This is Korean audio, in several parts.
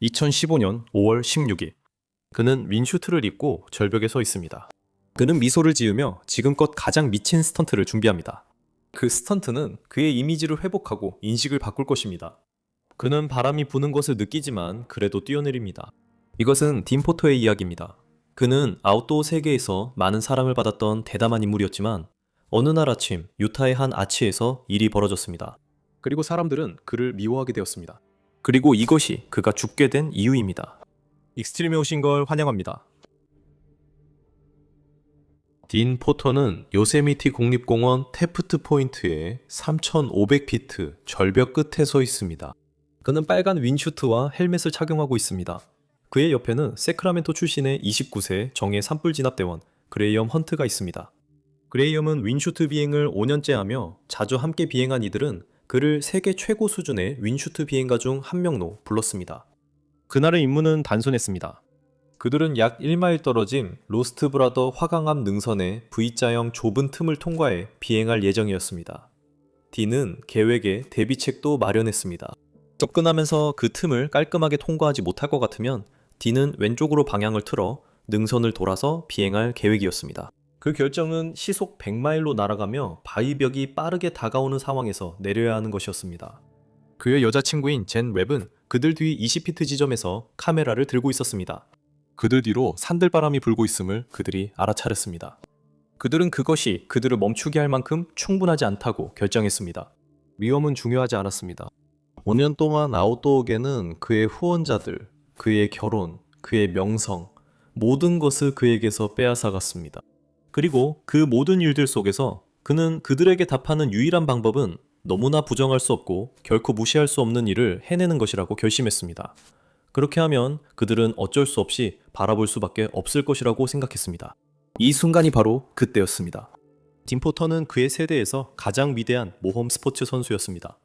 2015년 5월 16일, 그는 윈슈트를 입고 절벽에 서 있습니다. 그는 미소를 지으며 지금껏 가장 미친 스턴트를 준비합니다. 그 스턴트는 그의 이미지를 회복하고 인식을 바꿀 것입니다. 그는 바람이 부는 것을 느끼지만 그래도 뛰어내립니다. 이것은 딘 포터의 이야기입니다. 그는 아웃도어 세계에서 많은 사랑을 받았던 대담한 인물이었지만 어느 날 아침 유타의 한 아치에서 일이 벌어졌습니다. 그리고 사람들은 그를 미워하게 되었습니다. 그리고 이것이 그가 죽게 된 이유입니다. 익스트림에 오신 걸 환영합니다. 딘 포터는 요세미티 국립공원 태프트 포인트의 3,500피트 절벽 끝에 서 있습니다. 그는 빨간 윈슈트와 헬멧을 착용하고 있습니다. 그의 옆에는 세크라멘토 출신의 29세 정예 산불 진압대원 그레이엄 헌트가 있습니다. 그레이엄은 윈슈트 비행을 5년째 하며 자주 함께 비행한 이들은 그를 세계 최고 수준의 윈슈트 비행가 중 한 명로 불렀습니다. 그날의 임무는 단순했습니다. 그들은 약 1마일 떨어진 로스트 브라더 화강암 능선의 V자형 좁은 틈을 통과해 비행할 예정이었습니다. 딘은 계획에 대비책도 마련했습니다. 접근하면서 그 틈을 깔끔하게 통과하지 못할 것 같으면 딘은 왼쪽으로 방향을 틀어 능선을 돌아서 비행할 계획이었습니다. 그 결정은 시속 100마일로 날아가며 바위벽이 빠르게 다가오는 상황에서 내려야 하는 것이었습니다. 그의 여자친구인 젠 웹은 그들 뒤 20피트 지점에서 카메라를 들고 있었습니다. 그들 뒤로 산들바람이 불고 있음을 그들이 알아차렸습니다. 그들은 그것이 그들을 멈추게 할 만큼 충분하지 않다고 결정했습니다. 위험은 중요하지 않았습니다. 5년 동안 아웃도어계는 그의 후원자들, 그의 결혼, 그의 명성, 모든 것을 그에게서 빼앗아갔습니다. 그리고 그 모든 일들 속에서 그는 그들에게 답하는 유일한 방법은 너무나 부정할 수 없고 결코 무시할 수 없는 일을 해내는 것이라고 결심했습니다. 그렇게 하면 그들은 어쩔 수 없이 바라볼 수밖에 없을 것이라고 생각했습니다. 이 순간이 바로 그때였습니다. 딘 포터는 그의 세대에서 가장 위대한 모험 스포츠 선수였습니다.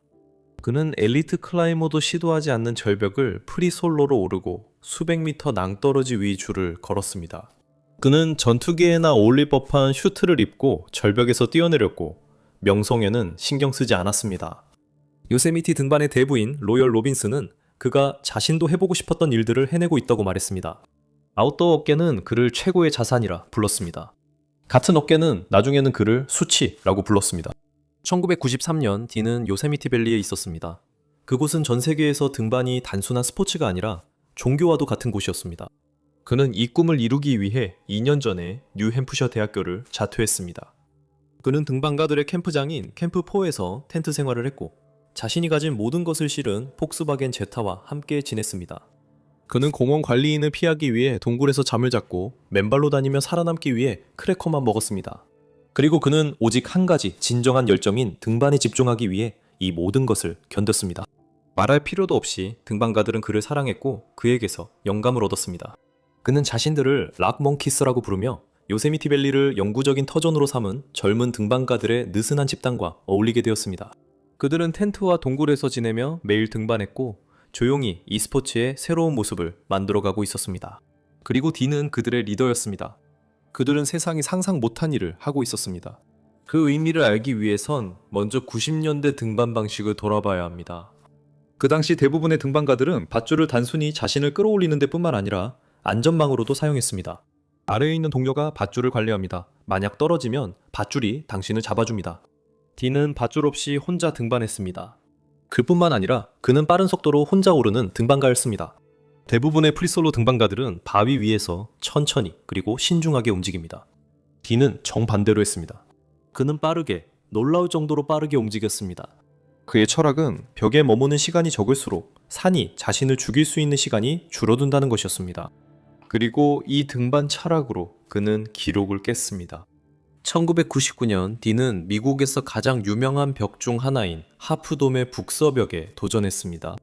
그는 엘리트 클라이머도 시도하지 않는 절벽을 프리솔로로 오르고 수백 미터 낭떠러지 위 줄을 걸었습니다. 그는 전투기에나 어울릴 법한 슈트를 입고 절벽에서 뛰어내렸고 명성에는 신경 쓰지 않았습니다. 요세미티 등반의 대부인 로열 로빈스는 그가 자신도 해보고 싶었던 일들을 해내고 있다고 말했습니다. 아웃도어 업계는 그를 최고의 자산이라 불렀습니다. 같은 업계는 나중에는 그를 수치라고 불렀습니다. 1993년 딘은 요세미티 밸리에 있었습니다. 그곳은 전 세계에서 등반이 단순한 스포츠가 아니라 종교와도 같은 곳이었습니다. 그는 이 꿈을 이루기 위해 2년 전에 뉴햄프셔 대학교를 자퇴했습니다. 그는 등반가들의 캠프장인 캠프4에서 텐트 생활을 했고 자신이 가진 모든 것을 실은 폭스바겐 제타와 함께 지냈습니다. 그는 공원 관리인을 피하기 위해 동굴에서 잠을 잤고 맨발로 다니며 살아남기 위해 크래커만 먹었습니다. 그리고 그는 오직 한 가지 진정한 열정인 등반에 집중하기 위해 이 모든 것을 견뎠습니다. 말할 필요도 없이 등반가들은 그를 사랑했고 그에게서 영감을 얻었습니다. 그는 자신들을 락몽키스라고 부르며 요세미티 밸리를 영구적인 터전으로 삼은 젊은 등반가들의 느슨한 집단과 어울리게 되었습니다. 그들은 텐트와 동굴에서 지내며 매일 등반했고 조용히 이 스포츠의 새로운 모습을 만들어가고 있었습니다. 그리고 딘은 그들의 리더였습니다. 그들은 세상이 상상 못한 일을 하고 있었습니다. 그 의미를 알기 위해선 먼저 90년대 등반 방식을 돌아봐야 합니다. 그 당시 대부분의 등반가들은 밧줄을 단순히 자신을 끌어올리는 데뿐만 아니라 안전망으로도 사용했습니다. 아래에 있는 동료가 밧줄을 관리합니다. 만약 떨어지면 밧줄이 당신을 잡아줍니다. 딘은 밧줄 없이 혼자 등반했습니다. 그뿐만 아니라 그는 빠른 속도로 혼자 오르는 등반가였습니다. 대부분의 프리솔로 등반가들은 바위 위에서 천천히 그리고 신중하게 움직입니다. 딘은 정반대로 했습니다. 그는 빠르게, 놀라울 정도로 빠르게 움직였습니다. 그의 철학은 벽에 머무는 시간이 적을수록 산이 자신을 죽일 수 있는 시간이 줄어든다는 것이었습니다. 그리고 이 등반 철학으로 그는 기록을 깼습니다. 1999년 딘은 미국에서 가장 유명한 벽 중 하나인 하프돔의 북서벽에 도전했습니다.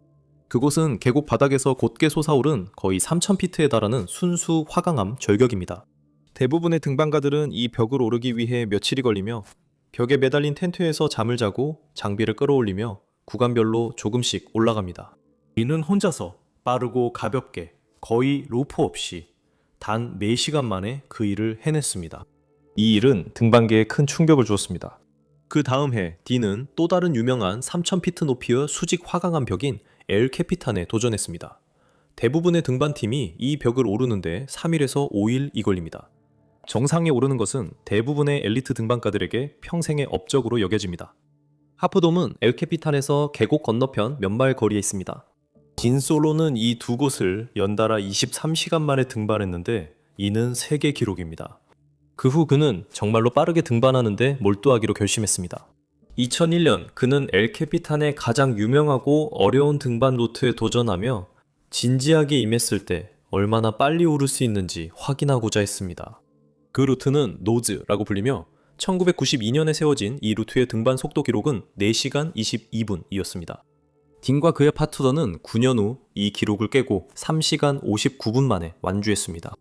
그곳은 계곡 바닥에서 곧게 솟아오른 거의 3,000피트에 달하는 순수 화강암 절벽입니다. 대부분의 등반가들은 이 벽을 오르기 위해 며칠이 걸리며 벽에 매달린 텐트에서 잠을 자고 장비를 끌어올리며 구간별로 조금씩 올라갑니다. 딘은 혼자서 빠르고 가볍게 거의 로프 없이 단 4시간 만에 그 일을 해냈습니다. 이 일은 등반계에 큰 충격을 주었습니다. 그 다음 해 딘은 또 다른 유명한 3,000피트 높이의 수직 화강암 벽인 엘 캐피탄에 도전했습니다. 대부분의 등반팀이 이 벽을 오르는데 3일에서 5일이 걸립니다. 정상에 오르는 것은 대부분의 엘리트 등반가들에게 평생의 업적으로 여겨집니다. 하프돔은 엘캐피탄에서 계곡 건너편 몇 마일 거리에 있습니다. 딘솔로는 이 두 곳을 연달아 23시간 만에 등반했는데 이는 세계 기록입니다. 그 후 그는 정말로 빠르게 등반하는데 몰두하기로 결심했습니다. 2001년 그는 엘캐피탄의 가장 유명하고 어려운 등반 루트에 도전하며 진지하게 임했을 때 얼마나 빨리 오를 수 있는지 확인하고자 했습니다. 그 루트는 노즈라고 불리며 1992년에 세워진 이 루트의 등반 속도 기록은 4시간 22분이었습니다. 딘과 그의 파트너는 9년 후 이 기록을 깨고 3시간 59분 만에 완주했습니다.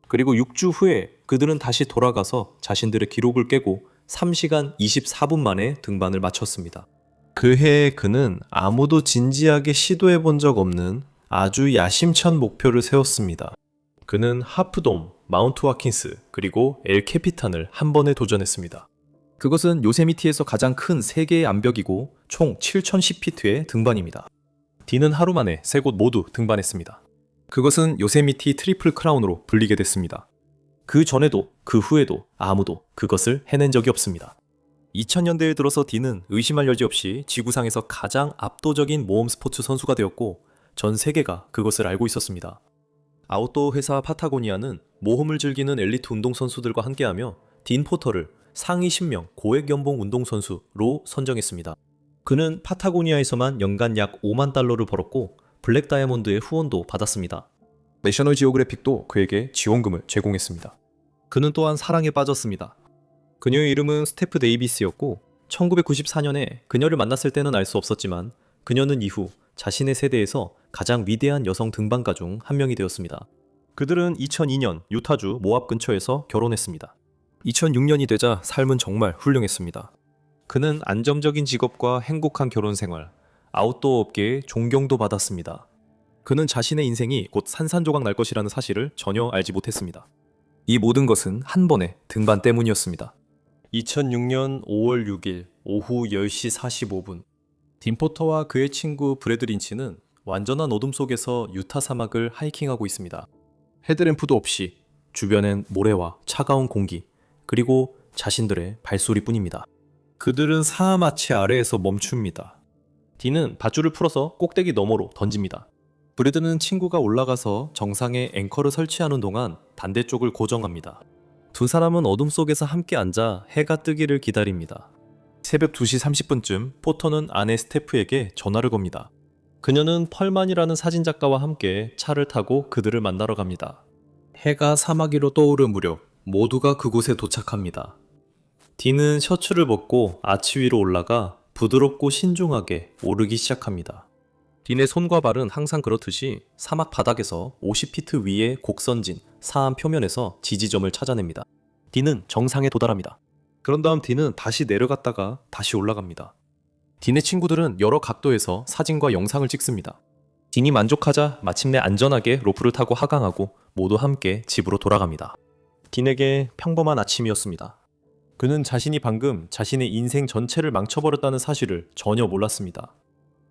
그리고 6주 후에 그들은 다시 돌아가서 자신들의 기록을 깨고 3시간 24분 만에 등반을 마쳤습니다. 그 해에 그는 아무도 진지하게 시도해 본 적 없는 아주 야심찬 목표를 세웠습니다. 그는 하프돔, 마운트 와킨스, 그리고 엘 캐피탄을 한 번에 도전했습니다. 그것은 요세미티에서 가장 큰 세계의 암벽이고 총 7010피트의 등반입니다. 딘은 하루 만에 세 곳 모두 등반했습니다. 그것은 요세미티 트리플 크라운으로 불리게 됐습니다. 그 전에도 그 후에도 아무도 그것을 해낸 적이 없습니다. 2000년대에 들어서 딘은 의심할 여지 없이 지구상에서 가장 압도적인 모험 스포츠 선수가 되었고 전 세계가 그것을 알고 있었습니다. 아웃도어 회사 파타고니아는 모험을 즐기는 엘리트 운동선수들과 함께하며 딘 포터를 상위 10명 고액 연봉 운동선수로 선정했습니다. 그는 파타고니아에서만 연간 약 5만 달러를 벌었고 블랙 다이아몬드의 후원도 받았습니다. 내셔널 지오그래픽도 그에게 지원금을 제공했습니다. 그는 또한 사랑에 빠졌습니다. 그녀의 이름은 스테프 데이비스였고 1994년에 그녀를 만났을 때는 알 수 없었지만 그녀는 이후 자신의 세대에서 가장 위대한 여성 등반가 중 한 명이 되었습니다. 그들은 2002년 유타주 모압 근처에서 결혼했습니다. 2006년이 되자 삶은 정말 훌륭했습니다. 그는 안정적인 직업과 행복한 결혼 생활, 아웃도어 업계에 존경도 받았습니다. 그는 자신의 인생이 곧 산산조각 날 것이라는 사실을 전혀 알지 못했습니다. 이 모든 것은 한 번의 등반 때문이었습니다. 2006년 5월 6일 오후 10시 45분 딘 포터와 그의 친구 브래드 린치는 완전한 어둠 속에서 유타 사막을 하이킹하고 있습니다. 헤드램프도 없이 주변엔 모래와 차가운 공기 그리고 자신들의 발소리뿐입니다. 그들은 사하마치 아래에서 멈춥니다. 딘은 밧줄을 풀어서 꼭대기 너머로 던집니다. 브래드는 친구가 올라가서 정상에 앵커를 설치하는 동안 반대쪽을 고정합니다. 두 사람은 어둠 속에서 함께 앉아 해가 뜨기를 기다립니다. 새벽 2시 30분쯤 포터는 아내 스태프에게 전화를 겁니다. 그녀는 펄만이라는 사진작가와 함께 차를 타고 그들을 만나러 갑니다. 해가 사막 위로 떠오를 무렵 모두가 그곳에 도착합니다. 딘은 셔츠를 벗고 아치 위로 올라가 부드럽고 신중하게 오르기 시작합니다. 딘의 손과 발은 항상 그렇듯이 사막 바닥에서 50피트 위의 곡선진 사암 표면에서 지지점을 찾아냅니다. 딘은 정상에 도달합니다. 그런 다음 딘은 다시 내려갔다가 다시 올라갑니다. 딘의 친구들은 여러 각도에서 사진과 영상을 찍습니다. 딘이 만족하자 마침내 안전하게 로프를 타고 하강하고 모두 함께 집으로 돌아갑니다. 딘에게 평범한 아침이었습니다. 그는 자신이 방금 자신의 인생 전체를 망쳐버렸다는 사실을 전혀 몰랐습니다.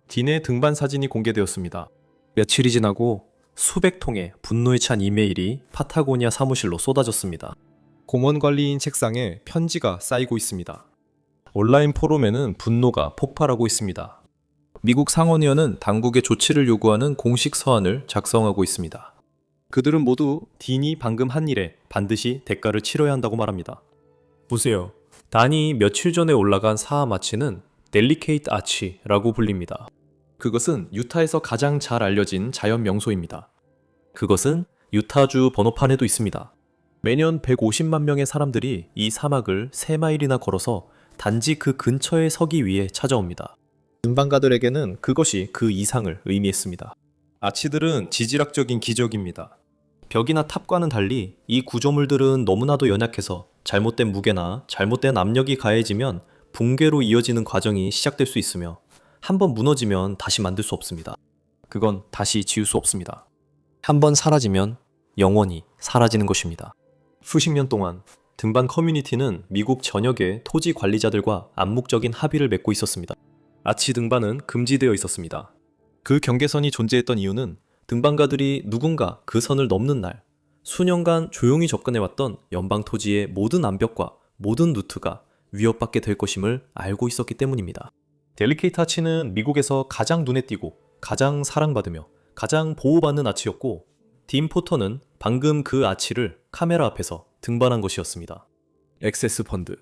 딘의 등반 사진이 공개되었습니다. 며칠이 지나고 수백 통의 분노에 찬 이메일이 파타고니아 사무실로 쏟아졌습니다. 공원 관리인 책상에 편지가 쌓이고 있습니다. 온라인 포럼에는 분노가 폭발하고 있습니다. 미국 상원의원은 당국의 조치를 요구하는 공식 서한을 작성하고 있습니다. 그들은 모두 딘이 방금 한 일에 반드시 대가를 치러야 한다고 말합니다. 보세요. 단이 며칠 전에 올라간 사하마치는 델리케이트 아치라고 불립니다. 그것은 유타에서 가장 잘 알려진 자연 명소입니다. 그것은 유타주 번호판에도 있습니다. 매년 150만 명의 사람들이 이 사막을 3마일이나 걸어서 단지 그 근처에 서기 위해 찾아옵니다. 등반가들에게는 그것이 그 이상을 의미했습니다. 아치들은 지질학적인 기적입니다. 벽이나 탑과는 달리 이 구조물들은 너무나도 연약해서 잘못된 무게나 잘못된 압력이 가해지면 붕괴로 이어지는 과정이 시작될 수 있으며 한번 무너지면 다시 만들 수 없습니다. 그건 다시 지울 수 없습니다. 한번 사라지면 영원히 사라지는 것입니다. 수십 년 동안 등반 커뮤니티는 미국 전역의 토지 관리자들과 암묵적인 합의를 맺고 있었습니다. 아치 등반은 금지되어 있었습니다. 그 경계선이 존재했던 이유는 등반가들이 누군가 그 선을 넘는 날, 수년간 조용히 접근해왔던 연방 토지의 모든 암벽과 모든 루트가 위협받게 될 것임을 알고 있었기 때문입니다. 델리케이트 아치는 미국에서 가장 눈에 띄고 가장 사랑받으며 가장 보호받는 아치였고, 딘 포터는 방금 그 아치를 카메라 앞에서 등반한 것이었습니다. 액세스 펀드.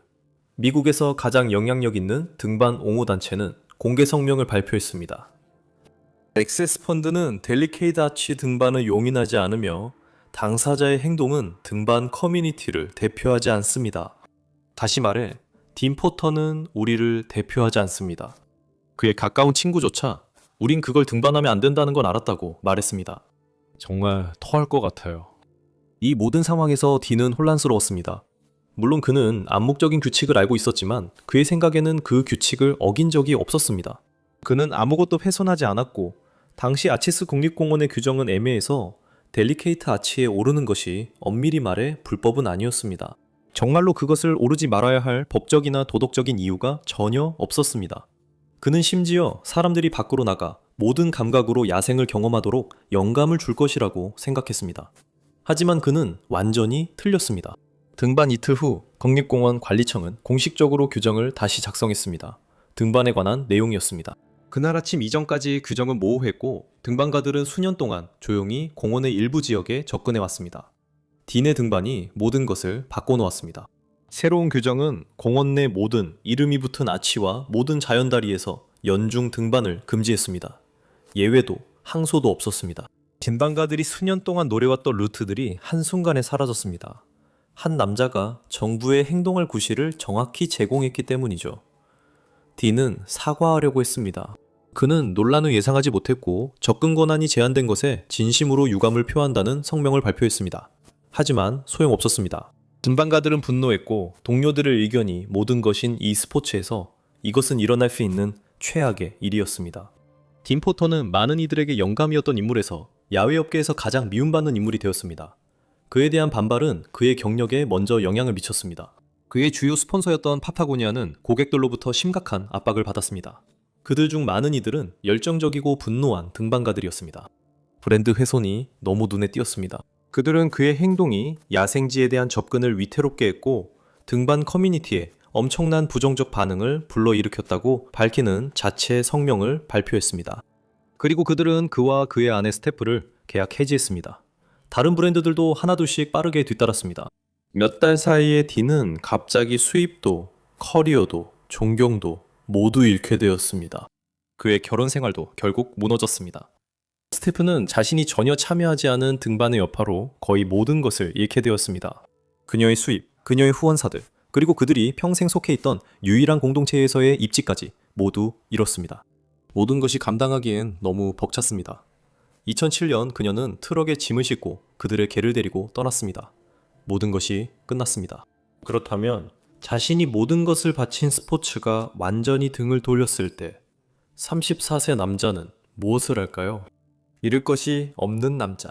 미국에서 가장 영향력 있는 등반 옹호단체는 공개 성명을 발표했습니다. 액세스 펀드는 델리케이트 아치 등반을 용인하지 않으며 당사자의 행동은 등반 커뮤니티를 대표하지 않습니다. 다시 말해, 딘 포터는 우리를 대표하지 않습니다. 그의 가까운 친구조차 우린 그걸 등반하면 안 된다는 건 알았다고 말했습니다. 정말 토할 것 같아요. 이 모든 상황에서 딘은 혼란스러웠습니다. 물론 그는 암묵적인 규칙을 알고 있었지만 그의 생각에는 그 규칙을 어긴 적이 없었습니다. 그는 아무것도 훼손하지 않았고 당시 아치스 국립공원의 규정은 애매해서 델리케이트 아치에 오르는 것이 엄밀히 말해 불법은 아니었습니다. 정말로 그것을 오르지 말아야 할 법적이나 도덕적인 이유가 전혀 없었습니다. 그는 심지어 사람들이 밖으로 나가 모든 감각으로 야생을 경험하도록 영감을 줄 것이라고 생각했습니다. 하지만 그는 완전히 틀렸습니다. 등반 이틀 후 국립공원 관리청은 공식적으로 규정을 다시 작성했습니다. 등반에 관한 내용이었습니다. 그날 아침 이전까지 규정은 모호했고 등반가들은 수년 동안 조용히 공원의 일부 지역에 접근해 왔습니다. 딘의 등반이 모든 것을 바꿔놓았습니다. 새로운 규정은 공원 내 모든 이름이 붙은 아치와 모든 자연다리에서 연중 등반을 금지했습니다. 예외도 항소도 없었습니다. 등반가들이 수년 동안 노려왔던 루트들이 한순간에 사라졌습니다. 한 남자가 정부의 행동할 구실을 정확히 제공했기 때문이죠. 딘은 사과하려고 했습니다. 그는 논란을 예상하지 못했고 접근 권한이 제한된 것에 진심으로 유감을 표한다는 성명을 발표했습니다. 하지만 소용없었습니다. 등반가들은 분노했고 동료들의 의견이 모든 것인 이 스포츠에서 이것은 일어날 수 있는 최악의 일이었습니다. 딘 포터는 많은 이들에게 영감이었던 인물에서 야외업계에서 가장 미움받는 인물이 되었습니다. 그에 대한 반발은 그의 경력에 먼저 영향을 미쳤습니다. 그의 주요 스폰서였던 파타고니아는 고객들로부터 심각한 압박을 받았습니다. 그들 중 많은 이들은 열정적이고 분노한 등반가들이었습니다. 브랜드 훼손이 너무 눈에 띄었습니다. 그들은 그의 행동이 야생지에 대한 접근을 위태롭게 했고 등반 커뮤니티에 엄청난 부정적 반응을 불러일으켰다고 밝히는 자체 성명을 발표했습니다. 그리고 그들은 그와 그의 아내 스태프를 계약 해지했습니다. 다른 브랜드들도 하나둘씩 빠르게 뒤따랐습니다. 몇 달 사이에 딘은 갑자기 수입도, 커리어도, 존경도 모두 잃게 되었습니다. 그의 결혼 생활도 결국 무너졌습니다. 스태프는 자신이 전혀 참여하지 않은 등반의 여파로 거의 모든 것을 잃게 되었습니다. 그녀의 수입, 그녀의 후원사들, 그리고 그들이 평생 속해 있던 유일한 공동체에서의 입지까지 모두 잃었습니다. 모든 것이 감당하기엔 너무 벅찼습니다. 2007년 그녀는 트럭에 짐을 싣고 그들의 개를 데리고 떠났습니다. 모든 것이 끝났습니다. 그렇다면 자신이 모든 것을 바친 스포츠가 완전히 등을 돌렸을 때 34세 남자는 무엇을 할까요? 잃을 것이 없는 남자.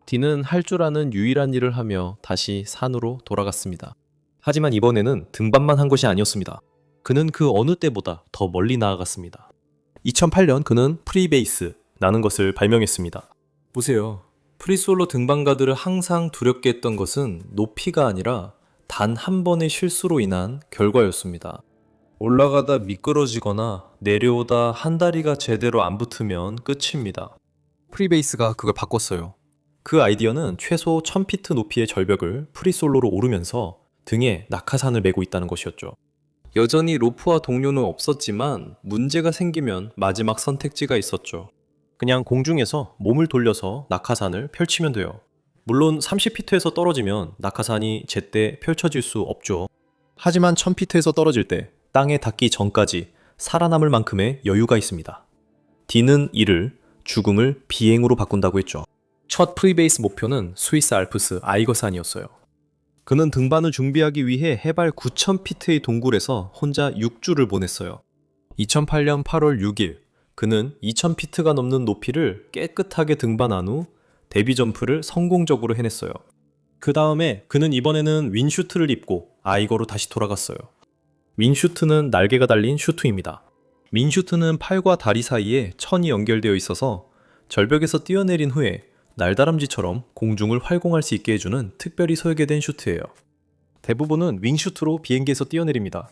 딘은 할 줄 아는 유일한 일을 하며 다시 산으로 돌아갔습니다. 하지만 이번에는 등반만 한 것이 아니었습니다. 그는 그 어느 때보다 더 멀리 나아갔습니다. 2008년 그는 프리베이스라는 것을 발명했습니다. 보세요. 프리솔로 등반가들을 항상 두렵게 했던 것은 높이가 아니라 단 한 번의 실수로 인한 결과였습니다. 올라가다 미끄러지거나 내려오다 한 다리가 제대로 안 붙으면 끝입니다. 프리베이스가 그걸 바꿨어요. 그 아이디어는 최소 1000피트 높이의 절벽을 프리솔로로 오르면서 등에 낙하산을 메고 있다는 것이었죠. 여전히 로프와 동료는 없었지만 문제가 생기면 마지막 선택지가 있었죠. 그냥 공중에서 몸을 돌려서 낙하산을 펼치면 돼요. 물론 30피트에서 떨어지면 낙하산이 제때 펼쳐질 수 없죠. 하지만 1000피트에서 떨어질 때 땅에 닿기 전까지 살아남을 만큼의 여유가 있습니다. 딘은 이를 죽음을 비행으로 바꾼다고 했죠. 첫 프리베이스 목표는 스위스 알프스 아이거산이었어요. 그는 등반을 준비하기 위해 해발 9000피트의 동굴에서 혼자 6주를 보냈어요. 2008년 8월 6일 그는 2000피트가 넘는 높이를 깨끗하게 등반한 후 데뷔 점프를 성공적으로 해냈어요. 그 다음에 그는 이번에는 윈슈트를 입고 아이거로 다시 돌아갔어요. 윈슈트는 날개가 달린 슈트입니다. 윈슈트는 팔과 다리 사이에 천이 연결되어 있어서 절벽에서 뛰어내린 후에 날다람쥐처럼 공중을 활공할 수 있게 해주는 특별히 설계된 슈트예요. 대부분은 윙슈트로 비행기에서 뛰어내립니다.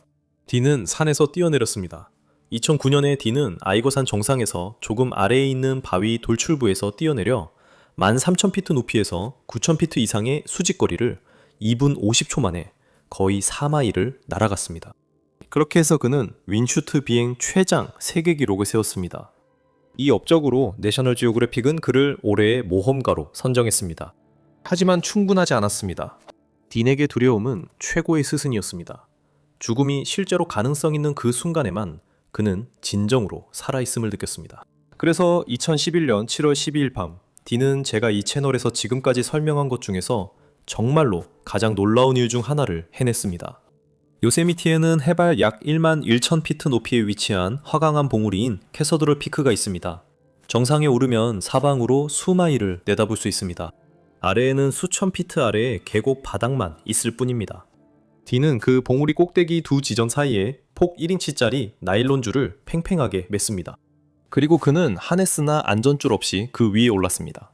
딘은 산에서 뛰어내렸습니다. 2009년에 딘은 아이거산 정상에서 조금 아래에 있는 바위 돌출부에서 뛰어내려 13,000피트 높이에서 9,000피트 이상의 수직거리를 2분 50초 만에 거의 4마일을 날아갔습니다. 그렇게 해서 그는 윙슈트 비행 최장 세계 기록을 세웠습니다. 이 업적으로 내셔널 지오그래픽은 그를 올해의 모험가로 선정했습니다. 하지만 충분하지 않았습니다. 딘에게 두려움은 최고의 스승이었습니다. 죽음이 실제로 가능성 있는 그 순간에만 그는 진정으로 살아있음을 느꼈습니다. 그래서 2011년 7월 12일 밤, 딘은 제가 이 채널에서 지금까지 설명한 것 중에서 정말로 가장 놀라운 일 중 하나를 해냈습니다. 요세미티에는 해발 약 1만 1,000피트 높이에 위치한 화강암 봉우리인 캐서드럴 피크가 있습니다. 정상에 오르면 사방으로 수마일을 내다볼 수 있습니다. 아래에는 수천 피트 아래의 계곡 바닥만 있을 뿐입니다. 딘은 그 봉우리 꼭대기 두 지점 사이에 폭 1인치짜리 나일론 줄을 팽팽하게 맸습니다. 그리고 그는 하네스나 안전줄 없이 그 위에 올랐습니다.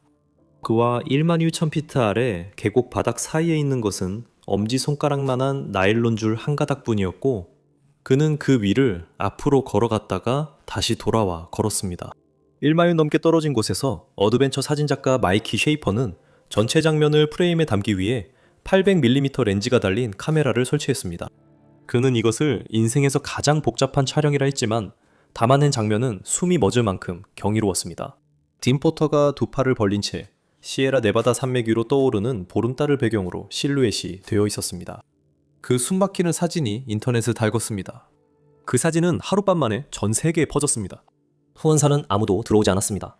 그와 1만 1,000피트 아래 계곡 바닥 사이에 있는 것은 엄지손가락만한 나일론 줄 한 가닥뿐이었고 그는 그 위를 앞으로 걸어갔다가 다시 돌아와 걸었습니다. 1마일 넘게 떨어진 곳에서 어드벤처 사진작가 마이키 쉐이퍼는 전체 장면을 프레임에 담기 위해 800mm 렌즈가 달린 카메라를 설치했습니다. 그는 이것을 인생에서 가장 복잡한 촬영이라 했지만 담아낸 장면은 숨이 멎을 만큼 경이로웠습니다. 딘 포터가 두 팔을 벌린 채 시에라 네바다 산맥 위로 떠오르는 보름달을 배경으로 실루엣이 되어 있었습니다. 그 숨막히는 사진이 인터넷에 달궜습니다. 그 사진은 하룻밤 만에 전 세계에 퍼졌습니다. 후원사는 아무도 들어오지 않았습니다.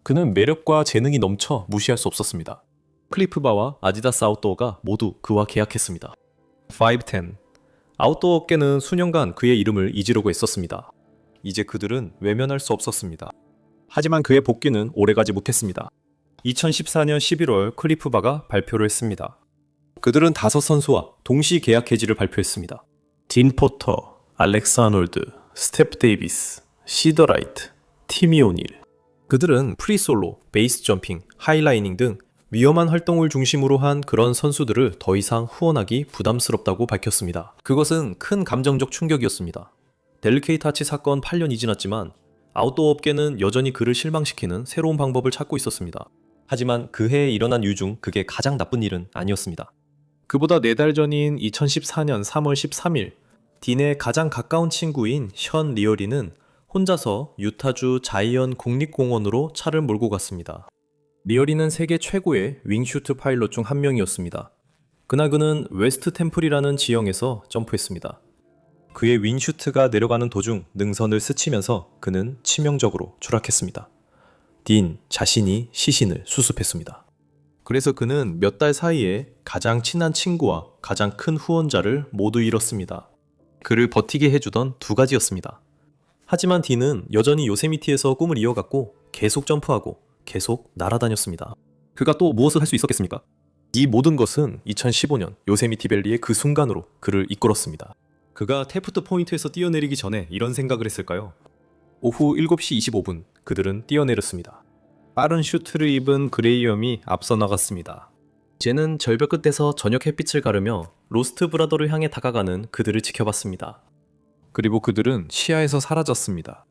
그는 매력과 재능이 넘쳐 무시할 수 없었습니다. 클리프바와 아디다스 아웃도어가 모두 그와 계약했습니다. 510. 아웃도어 업계는 수년간 그의 이름을 잊으려고 했었습니다. 이제 그들은 외면할 수 없었습니다. 하지만 그의 복귀는 오래가지 못했습니다. 2014년 11월 클리프바가 발표를 했습니다. 그들은 5선수와 동시 계약 해지를 발표했습니다. 딘 포터, 알렉스 아놀드, 스텝 데이비스, 시더 라이트, 티미 오닐. 그들은 프리솔로, 베이스 점핑, 하이라이닝 등 위험한 활동을 중심으로 한 그런 선수들을 더 이상 후원하기 부담스럽다고 밝혔습니다. 그것은 큰 감정적 충격이었습니다. 델리케이트 하치 사건 8년이 지났지만 아웃도어 업계는 여전히 그를 실망시키는 새로운 방법을 찾고 있었습니다. 하지만 그 해에 일어난 일 중 그게 가장 나쁜 일은 아니었습니다. 그보다 4달 전인 2014년 3월 13일, 딘의 가장 가까운 친구인 션 리어리는 혼자서 유타주 자이언 국립공원으로 차를 몰고 갔습니다. 리어리는 세계 최고의 윙슈트 파일럿 중 한 명이었습니다. 그날 그는 웨스트 템플이라는 지형에서 점프했습니다. 그의 윙슈트가 내려가는 도중 능선을 스치면서 그는 치명적으로 추락했습니다. 딘 자신이 시신을 수습했습니다. 그래서 그는 몇 달 사이에 가장 친한 친구와 가장 큰 후원자를 모두 잃었습니다. 그를 버티게 해주던 두 가지였습니다. 하지만 딘은 여전히 요세미티에서 꿈을 이어갔고 계속 점프하고 계속 날아다녔습니다. 그가 또 무엇을 할 수 있었겠습니까? 이 모든 것은 2015년 요세미티 밸리의 그 순간으로 그를 이끌었습니다. 그가 테프트 포인트에서 뛰어내리기 전에 이런 생각을 했을까요? 오후 7시 25분 그들은 뛰어내렸습니다. 빠른 슈트를 입은 그레이엄이 앞서 나갔습니다. 이제는 절벽 끝에서 저녁 햇빛을 가르며 로스트 브라더를 향해 다가가는 그들을 지켜봤습니다. 그리고 그들은 시야에서 사라졌습니다.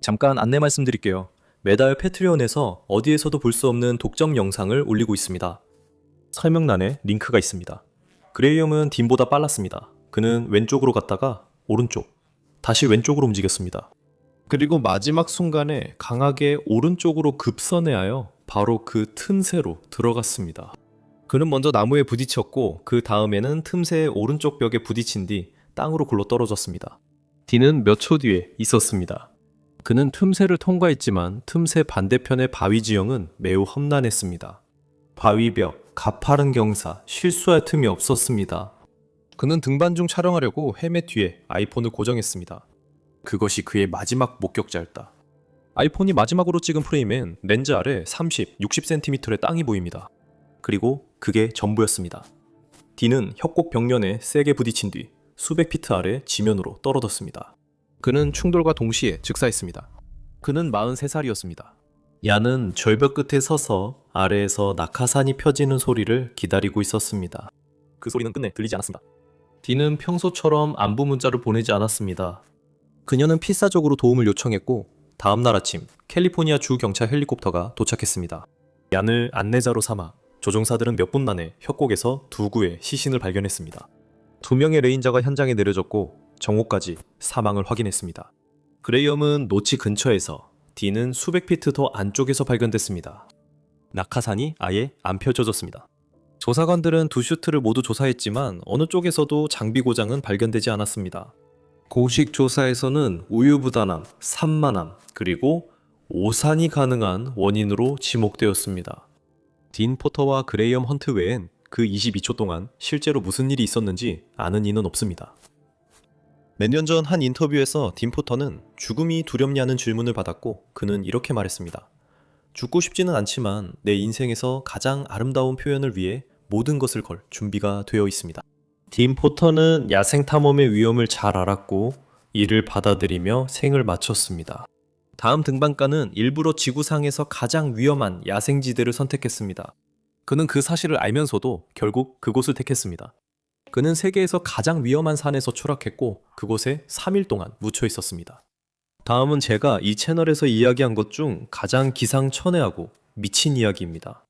잠깐 안내 말씀드릴게요. 매달 패트리온에서 어디에서도 볼 수 없는 독점 영상을 올리고 있습니다. 설명란에 링크가 있습니다. 그레이엄은 딘보다 빨랐습니다. 그는 왼쪽으로 갔다가 오른쪽, 다시 왼쪽으로 움직였습니다. 그리고 마지막 순간에 강하게 오른쪽으로 급선회하여 바로 그 틈새로 들어갔습니다. 그는 먼저 나무에 부딪혔고 그 다음에는 틈새의 오른쪽 벽에 부딪힌 뒤 땅으로 굴러 떨어졌습니다. 딘은 몇 초 뒤에 있었습니다. 그는 틈새를 통과했지만 틈새 반대편의 바위 지형은 매우 험난했습니다. 바위벽, 가파른 경사, 실수할 틈이 없었습니다. 그는 등반 중 촬영하려고 헬멧 뒤에 아이폰을 고정했습니다. 그것이 그의 마지막 목격자였다. 아이폰이 마지막으로 찍은 프레임엔 렌즈 아래 30, 60cm의 땅이 보입니다. 그리고 그게 전부였습니다. 딘은 협곡 벽면에 세게 부딪힌 뒤 수백 피트 아래 지면으로 떨어졌습니다. 그는 충돌과 동시에 즉사했습니다. 그는 43살이었습니다. 야는 절벽 끝에 서서 아래에서 낙하산이 펴지는 소리를 기다리고 있었습니다. 그 소리는 끝내 들리지 않았습니다. 딘은 평소처럼 안부 문자를 보내지 않았습니다. 그녀는 필사적으로 도움을 요청했고 다음 날 아침 캘리포니아 주 경찰 헬리콥터가 도착했습니다. 얀을 안내자로 삼아 조종사들은 몇 분 만에 협곡에서 두 구의 시신을 발견했습니다. 2명의 레인저가 현장에 내려졌고 정오까지 사망을 확인했습니다. 그레이엄은 노치 근처에서, 딘은 수백 피트 더 안쪽에서 발견됐습니다. 낙하산이 아예 안 펴져졌습니다. 조사관들은 두 슈트를 모두 조사했지만 어느 쪽에서도 장비 고장은 발견되지 않았습니다. 공식 조사에서는 우유부단함, 산만함, 그리고 오산이 가능한 원인으로 지목되었습니다. 딘 포터와 그레이엄 헌트 외엔 그 22초 동안 실제로 무슨 일이 있었는지 아는 이는 없습니다. 몇 년 전 한 인터뷰에서 딘 포터는 죽음이 두렵냐는 질문을 받았고 그는 이렇게 말했습니다. 죽고 싶지는 않지만 내 인생에서 가장 아름다운 표현을 위해 모든 것을 걸 준비가 되어 있습니다. 딘 포터는 야생 탐험의 위험을 잘 알았고 이를 받아들이며 생을 마쳤습니다. 다음 등반가는 일부러 지구상에서 가장 위험한 야생지대를 선택했습니다. 그는 그 사실을 알면서도 결국 그곳을 택했습니다. 그는 세계에서 가장 위험한 산에서 추락했고 그곳에 3일 동안 묻혀 있었습니다. 다음은 제가 이 채널에서 이야기한 것 중 가장 기상천외하고 미친 이야기입니다.